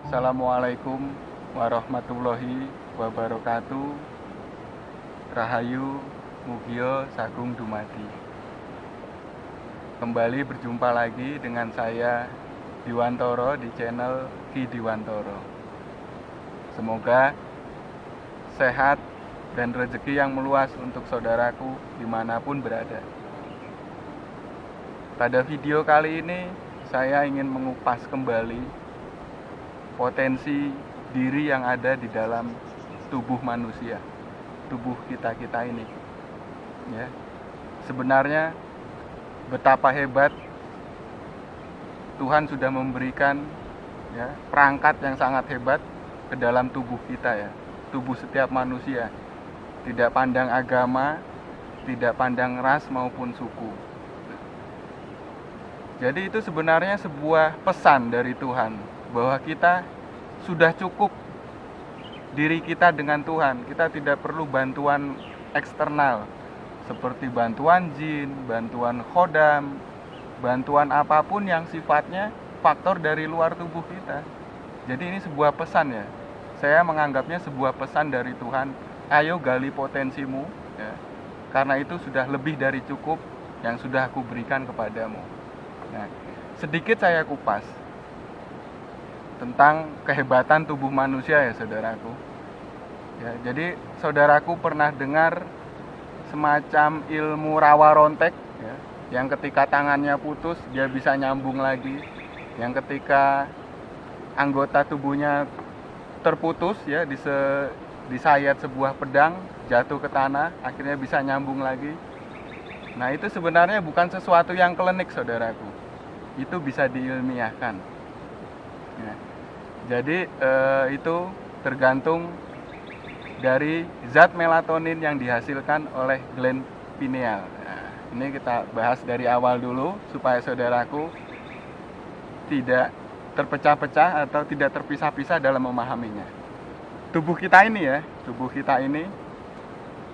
Assalamualaikum warahmatullahi wabarakatuh. Rahayu Mugia Sagung Dumadi. Kembali berjumpa lagi dengan saya Diwantoro di channel Ki Diwantoro. Semoga sehat dan rezeki yang meluas untuk saudaraku dimanapun berada. Pada video kali ini saya ingin mengupas kembali potensi diri yang ada di dalam tubuh manusia, tubuh kita ini. Ya, sebenarnya betapa hebat Tuhan sudah memberikan perangkat yang sangat hebat ke dalam tubuh kita, tubuh setiap manusia. Tidak pandang agama, tidak pandang ras maupun suku. Jadi itu sebenarnya sebuah pesan dari Tuhan bahwa kita sudah cukup diri kita dengan Tuhan. Kita tidak perlu bantuan eksternal seperti bantuan jin, bantuan khodam, bantuan apapun yang sifatnya faktor dari luar tubuh kita. Jadi ini sebuah pesan, saya menganggapnya sebuah pesan dari Tuhan. Ayo gali potensimu, karena itu sudah lebih dari cukup yang sudah aku berikan kepadamu. Nah, sedikit saya kupas tentang kehebatan tubuh manusia, saudaraku. Jadi saudaraku pernah dengar semacam ilmu rawa rontek, yang ketika tangannya putus dia bisa nyambung lagi, yang ketika anggota tubuhnya terputus, disayat sebuah pedang jatuh ke tanah akhirnya bisa nyambung lagi. Nah, itu sebenarnya bukan sesuatu yang klinik, saudaraku. Itu bisa diilmiahkan. Jadi itu tergantung dari zat melatonin yang dihasilkan oleh gland pineal. Nah, ini kita bahas dari awal dulu supaya saudaraku tidak terpecah-pecah atau tidak terpisah-pisah dalam memahaminya. Tubuh kita ini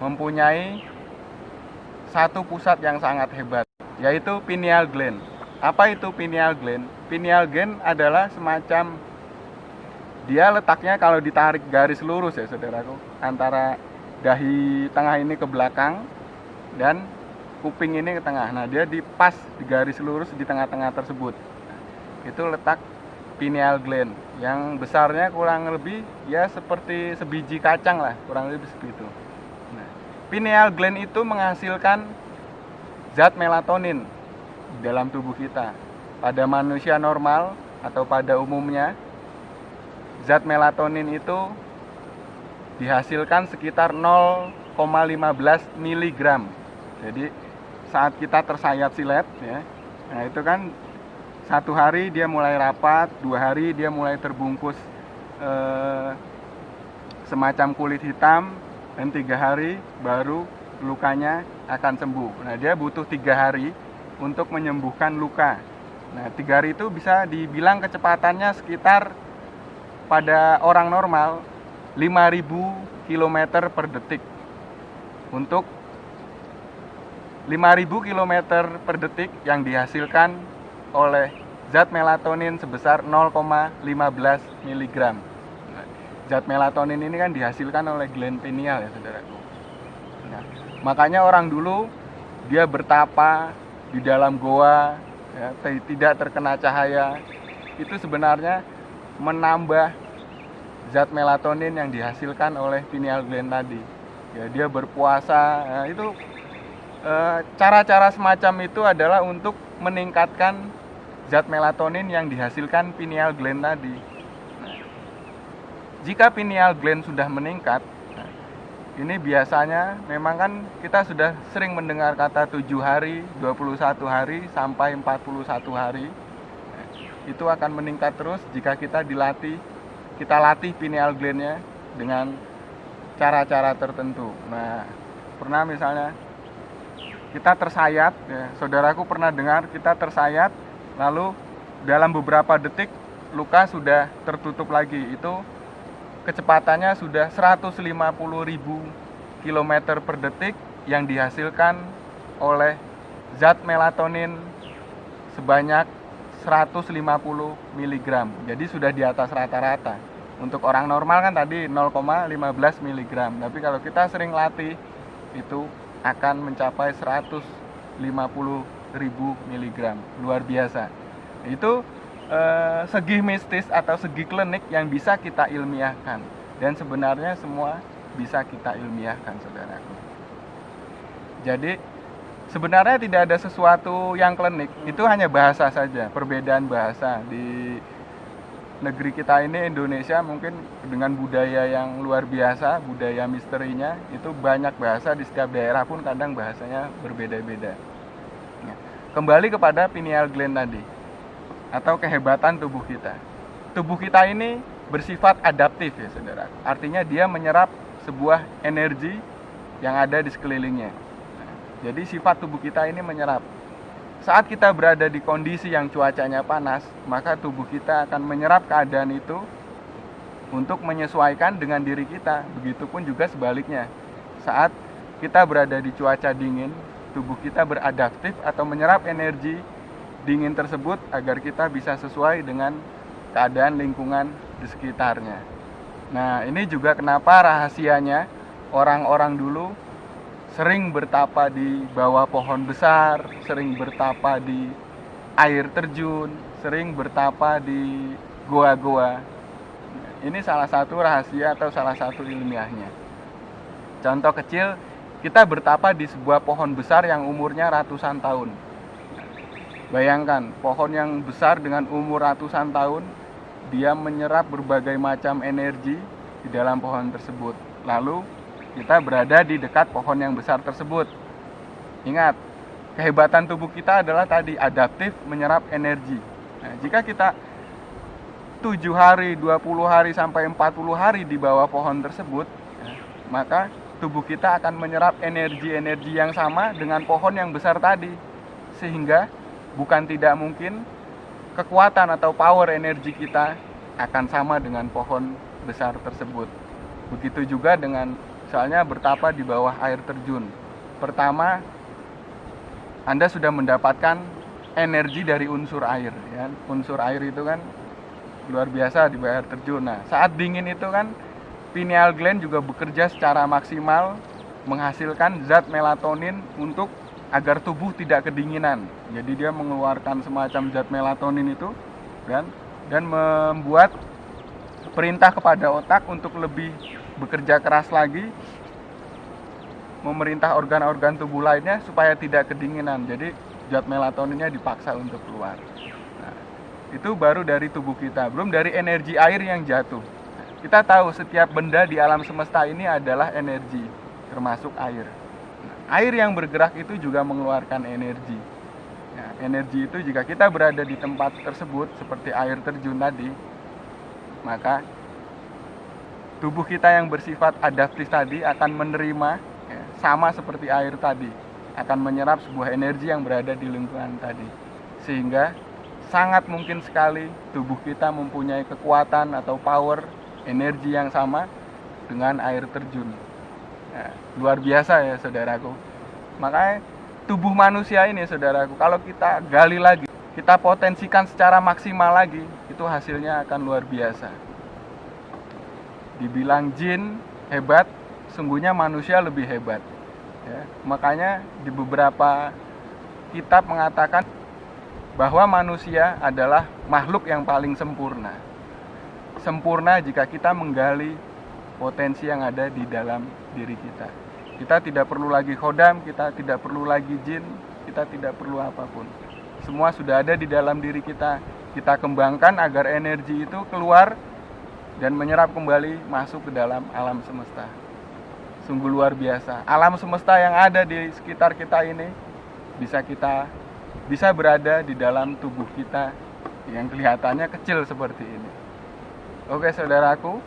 mempunyai satu pusat yang sangat hebat, yaitu pineal gland. Apa itu pineal gland? Pineal gland adalah semacam, dia letaknya kalau ditarik garis lurus, saudaraku, antara dahi tengah ini ke belakang dan kuping ini ke tengah. Nah, dia pas di garis lurus di tengah-tengah tersebut. Itu letak pineal gland yang besarnya kurang lebih seperti sebiji kacang lah, kurang lebih segitu. Nah, pineal gland itu menghasilkan zat melatonin dalam tubuh kita. Pada manusia normal atau pada umumnya, zat melatonin itu dihasilkan sekitar 0,15 mg. Jadi saat kita tersayat silet, nah itu kan 1 hari dia mulai rapat, 2 hari dia mulai terbungkus semacam kulit hitam, dan 3 hari baru lukanya akan sembuh. Nah, dia butuh 3 hari untuk menyembuhkan luka. Nah, 3 hari itu bisa dibilang kecepatannya sekitar pada orang normal 5.000 km per detik. Untuk 5.000 km per detik yang dihasilkan oleh zat melatonin sebesar 0,15 mg. Zat melatonin ini kan dihasilkan oleh gland pineal, saudaraku. Nah, makanya orang dulu dia bertapa di dalam goa, tidak terkena cahaya. Itu sebenarnya menambah zat melatonin yang dihasilkan oleh pineal gland tadi. Dia berpuasa. Nah, itu cara-cara semacam itu adalah untuk meningkatkan zat melatonin yang dihasilkan pineal gland tadi. Nah, jika pineal gland sudah meningkat, ini biasanya memang kan kita sudah sering mendengar kata 7 hari, 21 hari, sampai 41 hari. Itu akan meningkat terus jika kita latih pineal gland-nya dengan cara-cara tertentu. Nah, pernah misalnya kita tersayat, saudaraku pernah dengar kita tersayat, lalu dalam beberapa detik luka sudah tertutup lagi. Itu kecepatannya sudah 150.000 km per detik yang dihasilkan oleh zat melatonin sebanyak 150 mg. Jadi sudah di atas rata-rata. Untuk orang normal kan tadi 0,15 mg. Tapi kalau kita sering latih itu akan mencapai 150.000 mg. Luar biasa. Itu segi mistis atau segi klinik yang bisa kita ilmiahkan. Dan sebenarnya semua bisa kita ilmiahkan, saudaraku. Jadi sebenarnya tidak ada sesuatu yang klinik, itu hanya bahasa saja, perbedaan bahasa. Di negeri kita ini, Indonesia, mungkin dengan budaya yang luar biasa, budaya misterinya, itu banyak bahasa, di setiap daerah pun kadang bahasanya berbeda-beda. Kembali kepada pineal gland tadi, atau kehebatan tubuh kita. Tubuh kita ini bersifat adaptif ya saudara, artinya dia menyerap sebuah energi yang ada di sekelilingnya. Jadi sifat tubuh kita ini menyerap. Saat kita berada di kondisi yang cuacanya panas, maka tubuh kita akan menyerap keadaan itu untuk menyesuaikan dengan diri kita. Begitupun juga sebaliknya. Saat kita berada di cuaca dingin, tubuh kita beradaptif atau menyerap energi dingin tersebut agar kita bisa sesuai dengan keadaan lingkungan di sekitarnya. Nah, ini juga kenapa rahasianya orang-orang dulu sering bertapa di bawah pohon besar, sering bertapa di air terjun, sering bertapa di goa-goa. Ini salah satu rahasia atau salah satu ilmiahnya. Contoh kecil, kita bertapa di sebuah pohon besar yang umurnya ratusan tahun. Bayangkan, pohon yang besar dengan umur ratusan tahun, dia menyerap berbagai macam energi di dalam pohon tersebut. Lalu kita berada di dekat pohon yang besar tersebut. Ingat, kehebatan tubuh kita adalah tadi adaptif menyerap energi. Nah, jika kita 7 hari, 20 hari sampai 40 hari di bawah pohon tersebut, maka tubuh kita akan menyerap energi-energi yang sama dengan pohon yang besar tadi. Sehingga bukan tidak mungkin kekuatan atau power energi kita akan sama dengan pohon besar tersebut. Begitu juga dengan misalnya bertapa di bawah air terjun. Pertama, Anda sudah mendapatkan energi dari unsur air. Ya. Unsur air itu kan luar biasa di bawah air terjun. Nah, saat dingin itu kan pineal gland juga bekerja secara maksimal menghasilkan zat melatonin untuk agar tubuh tidak kedinginan. Jadi dia mengeluarkan semacam zat melatonin itu dan membuat perintah kepada otak untuk lebih bekerja keras lagi, memerintah organ-organ tubuh lainnya supaya tidak kedinginan. Jadi zat melatoninnya dipaksa untuk keluar. Nah, itu baru dari tubuh kita, belum dari energi air yang jatuh. Kita tahu setiap benda di alam semesta ini adalah energi, termasuk air. Air yang bergerak itu juga mengeluarkan energi. Nah, energi itu jika kita berada di tempat tersebut seperti air terjun tadi, maka tubuh kita yang bersifat adaptif tadi akan menerima sama seperti air tadi, akan menyerap sebuah energi yang berada di lingkungan tadi. Sehingga sangat mungkin sekali tubuh kita mempunyai kekuatan atau power energi yang sama dengan air terjun. Nah, luar biasa ya saudaraku. Makanya tubuh manusia ini saudaraku, kalau kita gali lagi, kita potensikan secara maksimal lagi, itu hasilnya akan luar biasa. Dibilang jin hebat, sungguhnya manusia lebih hebat. Ya, makanya di beberapa kitab mengatakan bahwa manusia adalah makhluk yang paling sempurna. Sempurna jika kita menggali potensi yang ada di dalam diri kita. Kita tidak perlu lagi khodam, kita tidak perlu lagi jin, kita tidak perlu apapun. Semua sudah ada di dalam diri kita. Kita kembangkan agar energi itu keluar dan menyerap kembali masuk ke dalam alam semesta. Sungguh luar biasa. Alam semesta yang ada di sekitar kita ini bisa berada di dalam tubuh kita yang kelihatannya kecil seperti ini. Oke saudaraku,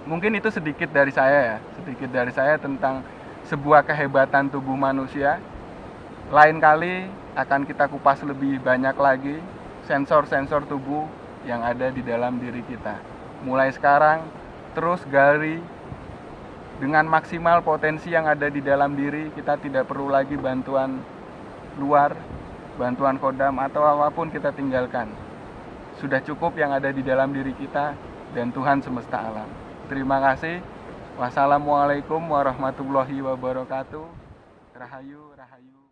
mungkin itu sedikit dari saya tentang sebuah kehebatan tubuh manusia. Lain kali akan kita kupas lebih banyak lagi sensor-sensor tubuh yang ada di dalam diri kita. Mulai sekarang terus gali dengan maksimal potensi yang ada di dalam diri. Kita tidak perlu lagi bantuan luar, bantuan kodam atau apapun kita tinggalkan. Sudah cukup yang ada di dalam diri kita dan Tuhan semesta alam. Terima kasih. Wassalamualaikum warahmatullahi wabarakatuh. Rahayu, rahayu.